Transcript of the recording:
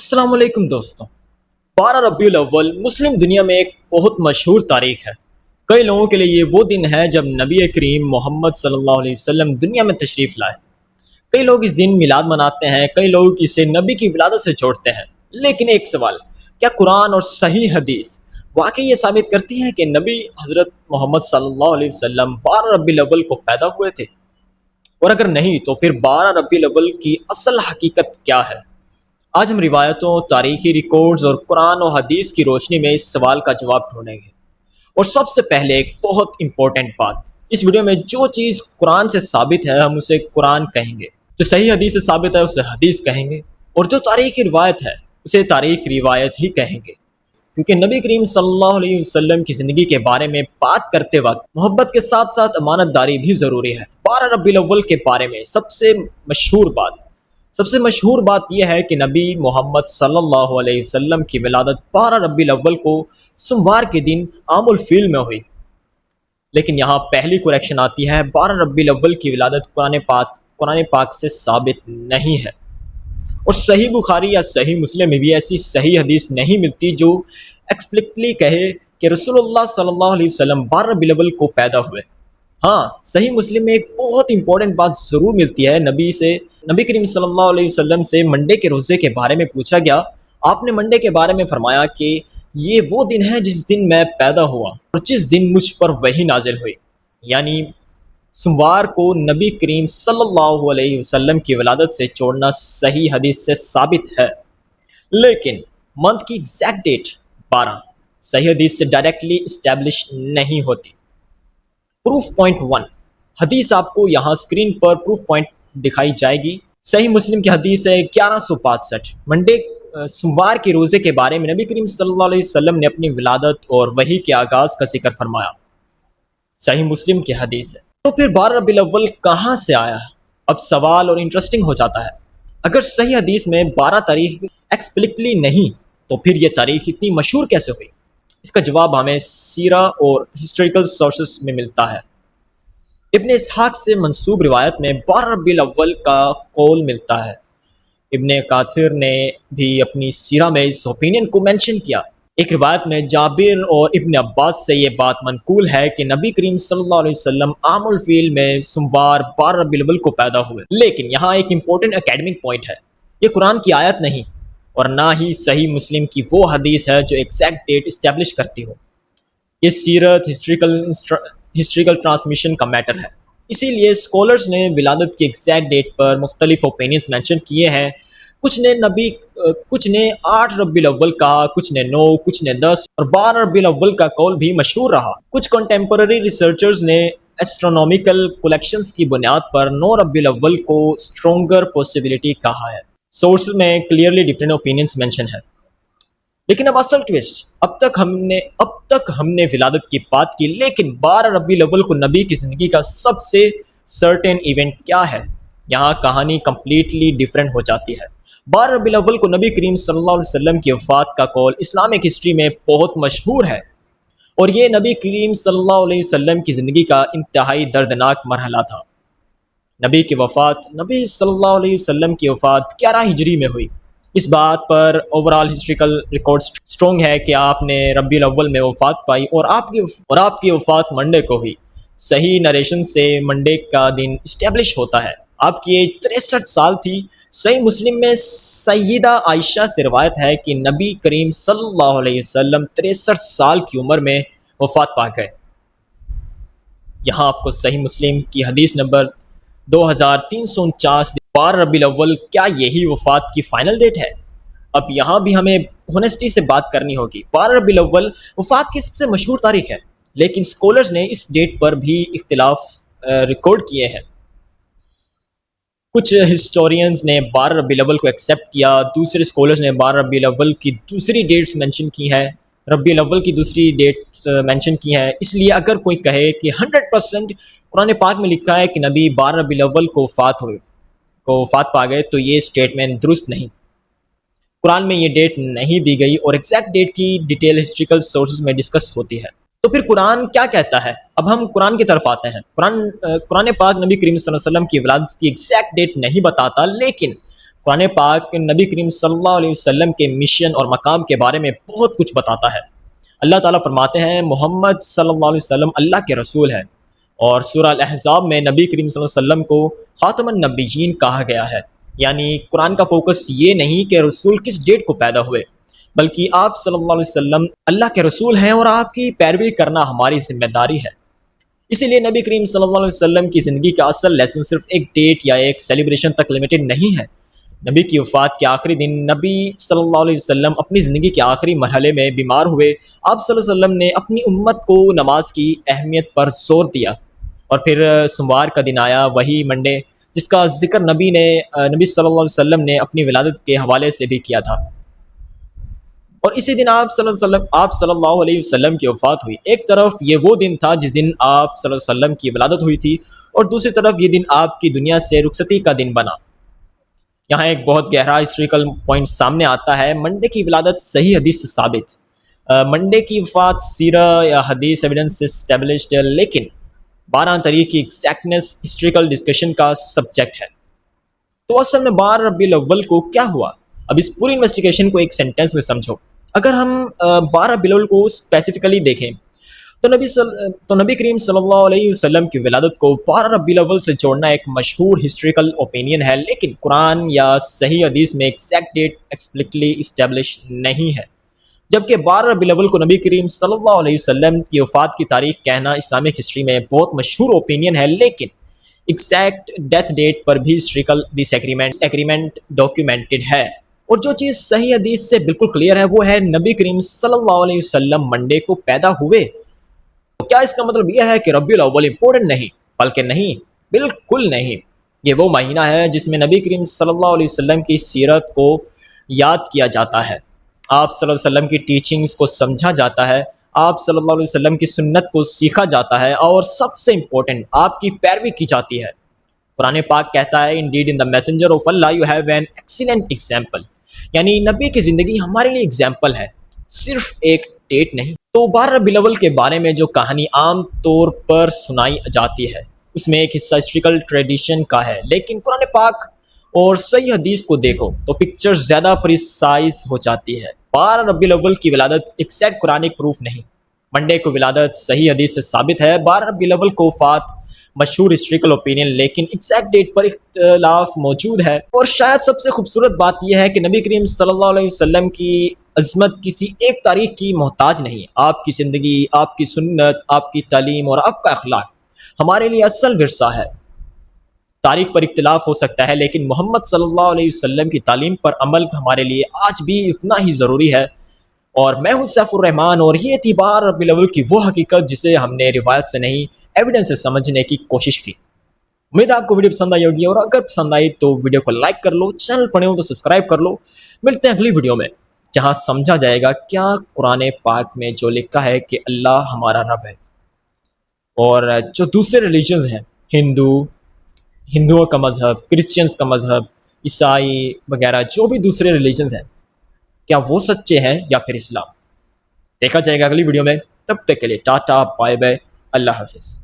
السلام علیکم دوستوں۔ 12 ربیع الاول مسلم دنیا میں ایک بہت مشہور تاریخ ہے۔ کئی لوگوں کے لیے یہ وہ دن ہے جب نبی کریم محمد صلی اللہ علیہ وسلم دنیا میں تشریف لائے۔ کئی لوگ اس دن میلاد مناتے ہیں، کئی لوگ اسے نبی کی ولادت سے جوڑتے ہیں۔ لیکن ایک سوال، کیا قرآن اور صحیح حدیث واقعی یہ ثابت کرتی ہے کہ نبی حضرت محمد صلی اللہ علیہ وسلم 12 ربیع الاول کو پیدا ہوئے تھے؟ اور اگر نہیں تو پھر 12 ربیع الاول کی اصل حقیقت کیا ہے؟ آج ہم روایتوں، تاریخی ریکارڈز اور قرآن و حدیث کی روشنی میں اس سوال کا جواب ڈھونڈیں گے۔ اور سب سے پہلے ایک بہت امپورٹنٹ بات، اس ویڈیو میں جو چیز قرآن سے ثابت ہے ہم اسے قرآن کہیں گے، جو صحیح حدیث سے ثابت ہے اسے حدیث کہیں گے، اور جو تاریخی روایت ہے اسے تاریخ روایت ہی کہیں گے۔ کیونکہ نبی کریم صلی اللہ علیہ وسلم کی زندگی کے بارے میں بات کرتے وقت محبت کے ساتھ ساتھ امانت داری بھی ضروری ہے۔ 12 ربیع الاول کے بارے میں سب سے مشہور بات یہ ہے کہ نبی محمد صلی اللہ علیہ وسلم کی ولادت 12 ربیع الاول کو سوموار کے دن عام الفیل میں ہوئی۔ لیکن یہاں پہلی کریکشن آتی ہے، 12 ربیع الاول کی ولادت قرآن پاک سے ثابت نہیں ہے، اور صحیح بخاری یا صحیح مسلم میں بھی ایسی صحیح حدیث نہیں ملتی جو ایکسپلکٹلی کہے کہ رسول اللہ صلی اللہ علیہ وسلم 12 ربیع الاول کو پیدا ہوئے۔ ہاں، صحیح مسلم میں ایک بہت امپورٹنٹ بات ضرور ملتی ہے۔ نبی کریم صلی اللہ علیہ وسلم سے منڈے کے روزے کے بارے میں پوچھا گیا، آپ نے منڈے کے بارے میں فرمایا کہ یہ وہ دن ہے جس دن میں پیدا ہوا اور جس دن مجھ پر وحی نازل ہوئی، یعنی سوموار کو نبی کریم صلی اللہ علیہ وسلم کی ولادت سے جوڑنا صحیح حدیث سے ثابت ہے۔ لیکن منتھ کی ایگزیکٹ ڈیٹ 12 صحیح حدیث سے ڈائریکٹلی اسٹیبلش نہیں ہوتی۔ پروف پوائنٹ 1، حدیث آپ کو یہاں اسکرین پر پروف پوائنٹ دکھائی جائے گی۔ صحیح مسلم کی حدیث ہے 1165، منڈے سوموار کے روزے کے بارے میں نبی کریم صلی اللہ علیہ وسلم نے اپنی ولادت اور وحی کے آغاز کا ذکر فرمایا۔ صحیح مسلم کی حدیث ہے۔ تو پھر 12 ربیع الاول کہاں سے آیا؟ اب سوال اور انٹرسٹنگ ہو جاتا ہے۔ اگر صحیح حدیث میں 12 تاریخ ایکسپلکٹلی نہیں تو پھر یہ تاریخ اتنی مشہور کیسے ہوئی؟ اس کا جواب ہمیں سیرہ اور ہسٹوریکل سورسز میں ملتا ہے۔ ابن اسحاق سے منسوب روایت میں 12 ربیع الاول کا قول ملتا ہے۔ ابن کاثر نے بھی اپنی سیرہ میں اس اوپینین کو مینشن کیا۔ ایک روایت میں جابر اور ابن عباس سے یہ بات منقول ہے کہ نبی کریم صلی اللہ علیہ وسلم عام الفیل میں سوموار 12 ربیع الاول کو پیدا ہوئے۔ لیکن یہاں ایک امپورٹنٹ اکیڈمک پوائنٹ ہے، یہ قرآن کی آیت نہیں اور نہ ہی صحیح مسلم کی وہ حدیث ہے جو ایگزیکٹ ڈیٹ اسٹیبلش کرتی ہو۔ یہ سیرت ہسٹوریکل ٹرانسمیشن کا میٹر ہے۔ اسی لیے اسکالرز نے ولادت کی ایگزیکٹ ڈیٹ پر مختلف اوپینینز مینشن کیے ہیں۔ کچھ نے 8 ربیع الاول کہا، کچھ نے 9، کچھ نے 10، اور 12 ربیع الاول کا قول بھی مشہور رہا۔ کچھ کنٹمپرری ریسرچرز نے ایسٹرونومیکل کلیکشنز کی بنیاد پر 9 ربیع الاول کو اسٹرونگر پاسبلٹی کہا ہے۔ سورس میں کلیئرلی ڈفرینٹ اوپینینز مینشن ہے۔ لیکن اب اصل ٹوسٹ، اب تک ہم نے ولادت کی بات کی، لیکن 12 ربیع الاول کو نبی کی زندگی کا سب سے سرٹن ایونٹ کیا ہے؟ یہاں کہانی کمپلیٹلی ڈیفرنٹ ہو جاتی ہے۔ 12 ربیع الاول کو نبی کریم صلی اللہ علیہ وسلم کی وفات کا قول اسلامک ہسٹری میں بہت مشہور ہے، اور یہ نبی کریم صلی اللہ علیہ وسلم کی زندگی کا انتہائی دردناک مرحلہ تھا۔ نبی صلی اللہ علیہ وسلم کی وفات 11 ہجری میں ہوئی۔ اس بات پر اوورال ہسٹوریکل ریکارڈ سٹرونگ ہے کہ آپ نے ربیع الاول میں وفات پائی اور آپ کی وفات منڈے کو ہوئی۔ صحیح نریشن سے منڈے کا دن اسٹیبلش ہوتا ہے۔ آپ کی ایج 63 سال تھی۔ صحیح مسلم میں سیدہ عائشہ سے روایت ہے کہ نبی کریم صلی اللہ علیہ وسلم 63 سال کی عمر میں وفات پا گئے۔ یہاں آپ کو صحیح مسلم کی حدیث نمبر 2349، 12 ربیع الاول کیا یہی وفات کی فائنل ڈیٹ ہے؟ اب یہاں بھی ہمیں ہونیسٹی سے بات کرنی ہوگی۔ 12 ربیع الاول وفات کی سب سے مشہور تاریخ ہے، لیکن اسکالرز نے اس ڈیٹ پر بھی اختلاف ریکارڈ کیے ہیں۔ کچھ ہسٹورینز نے 12 ربیع الاول کو ایکسیپٹ کیا، دوسرے اسکالرز نے 12 ربیع الاول کی دوسری ڈیٹس مینشن کی ہیں، ربیع الاول کی دوسری ڈیٹ مینشن کی ہیں۔ اس لیے اگر کوئی کہے کہ 100% قرآن پاک میں لکھا ہے کہ نبی 12 ربیع الاول کو وفات پا گئے تو یہ اسٹیٹمنٹ درست نہیں۔ قرآن میں یہ ڈیٹ نہیں دی گئی اور ایگزیکٹ ڈیٹ کی ڈیٹیل ہسٹوریکل سورسز میں ڈسکس ہوتی ہے۔ تو پھر قرآن کیا کہتا ہے؟ اب ہم قرآن کی طرف آتے ہیں۔ قرآن پاک نبی کریم صلی اللہ علیہ وسلم کی ولادت کی ایگزیکٹ ڈیٹ نہیں بتاتا، لیکن قرآن پاک نبی کریم صلی اللہ علیہ وسلم کے مشن اور مقام کے بارے میں بہت کچھ بتاتا ہے۔ اللہ تعالیٰ فرماتے ہیں محمد صلی اللہ علیہ وسلم اللہ کے رسول ہیں، اور سورہ الاحزاب میں نبی کریم صلی اللہ علیہ وسلم کو خاتم النبیین کہا گیا ہے۔ یعنی قرآن کا فوکس یہ نہیں کہ رسول کس ڈیٹ کو پیدا ہوئے، بلکہ آپ صلی اللہ علیہ وسلم اللہ کے رسول ہیں اور آپ کی پیروی کرنا ہماری ذمہ داری ہے۔ اسی لیے نبی کریم صلی اللہ علیہ وسلم کی زندگی کا اصل لیسن صرف ایک ڈیٹ یا ایک سیلیبریشن تک لمیٹڈ نہیں ہے۔ نبی کی وفات کے آخری دن نبی صلی اللہ علیہ وسلم اپنی زندگی کے آخری مرحلے میں بیمار ہوئے۔ آپ صلی اللہ علیہ وسلم نے اپنی امت کو نماز کی اہمیت پر زور دیا، اور پھر سوموار کا دن آیا، وہی منڈے، جس کا ذکر نبی صلی اللہ علیہ وسلم نے اپنی ولادت کے حوالے سے بھی کیا تھا۔ اور اسی دن آپ صلی اللہ علیہ وسلم کی وفات ہوئی۔ ایک طرف یہ وہ دن تھا جس دن آپ صلی اللہ علیہ وسلم کی ولادت ہوئی تھی، اور دوسری طرف یہ دن آپ کی دنیا سے رخصتی کا دن بنا۔ یہاں ایک بہت گہرا ہسٹوریکل پوائنٹ سامنے آتا ہے۔ منڈے کی ولادت صحیح حدیث سے ثابت، منڈے کی وفات سیرہ یا حدیث ایویڈنس سے اسٹیبلشڈ، لیکن 12 تاریخ کی ایگزیکٹنس ہسٹوریکل ڈسکشن کا سبجیکٹ ہے۔ تو اصل میں 12 ربیع الاول کو کیا ہوا؟ اب اس پوری انویسٹیگیشن کو ایک سینٹینس میں سمجھو۔ اگر ہم 12 ربیع الاول کو اسپیسیفکلی دیکھیں تو نبی کریم صلی اللہ علیہ وسلم کی ولادت کو 12 ربیع الاول سے جوڑنا ایک مشہور ہسٹوریکل اوپینین ہے، لیکن قرآن یا صحیح حدیث میں ایگزیکٹ ڈیٹ ایکسپلسٹلی اسٹیبلش نہیں ہے۔ جبکہ 12 ربیع الاول کو نبی کریم صلی اللہ علیہ وسلم کی وفات کی تاریخ کہنا اسلامک ہسٹری میں بہت مشہور اوپینین ہے، لیکن ایگزیکٹ ڈیتھ ڈیٹ پر بھی ہسٹوریکل ڈس ایگریمنٹ ڈاکیومنٹڈ ہے۔ اور جو چیز صحیح حدیث سے بالکل کلیئر ہے وہ ہے نبی کریم صلی اللہ علیہ وسلم منڈے کو پیدا ہوئے۔ تو کیا اس کا مطلب یہ ہے کہ ربیع الاول امپورٹنٹ نہیں؟ بلکہ نہیں، بالکل نہیں۔ یہ وہ مہینہ ہے جس میں نبی کریم صلی اللہ علیہ وسلم کی سیرت کو یاد کیا جاتا ہے، آپ صلی اللہ علیہ وسلم کی ٹیچنگز کو سمجھا جاتا ہے، آپ صلی اللہ علیہ وسلم کی سنت کو سیکھا جاتا ہے، اور سب سے امپورٹنٹ آپ کی پیروی کی جاتی ہے۔ قرآن پاک کہتا ہے indeed in the messenger of Allah you have an excellent example، یعنی نبی کی زندگی ہمارے لیے اگزامپل ہے، صرف ایک ڈیٹ نہیں۔ تو 12 ربیع الاول کے بارے میں جو کہانی عام طور پر سنائی جاتی ہے اس میں ایک حصہ ہسٹوریکل ٹریڈیشن کا ہے، لیکن قرآن پاک اور صحیح حدیث کو دیکھو تو پکچر زیادہ پریسائز ہو جاتی ہے۔ 12 ربیع الاول کی ولادت ایکزیکٹ قرآنک پروف نہیں، منڈے کو ولادت صحیح حدیث سے ثابت ہے، 12 ربیع الاول کو وفات مشہور ہسٹوریکل اوپینین، لیکن ایگزیکٹ ڈیٹ پر اختلاف موجود ہے۔ اور شاید سب سے خوبصورت بات یہ ہے کہ نبی کریم صلی اللہ علیہ وسلم کی عظمت کسی ایک تاریخ کی محتاج نہیں۔ آپ کی زندگی، آپ کی سنت، آپ کی تعلیم اور آپ کا اخلاق ہمارے لیے اصل ورثہ ہے۔ تاریخ پر اختلاف ہو سکتا ہے، لیکن محمد صلی اللہ علیہ وسلم کی تعلیم پر عمل ہمارے لیے آج بھی اتنا ہی ضروری ہے۔ اور میں ہوں سیف الرحمان، اور یہ تھی 12 ربیع الاول کی وہ حقیقت جسے ہم نے روایت سے نہیں ایویڈنس سے سمجھنے کی کوشش کی۔ امید ہے آپ کو ویڈیو پسند آئی ہوگی، اور اگر پسند آئی تو ویڈیو کو لائک کر لو، چینل پر نئے ہو تو سبسکرائب کر لو۔ ملتے ہیں اگلی ویڈیو میں جہاں سمجھا جائے گا کیا قرآن پاک میں جو لکھا ہے کہ اللہ ہمارا رب ہے، اور جو دوسرے ریلیجنز ہیں، ہندوؤں کا مذہب، کرسچنز کا مذہب، عیسائی وغیرہ جو بھی دوسرے ریلیجنز ہیں، کیا وہ سچے ہیں یا پھر اسلام؟ دیکھا جائے گا اگلی ویڈیو میں۔ تب تک کے لیے ٹاٹا، بائے بائے، اللہ حافظ۔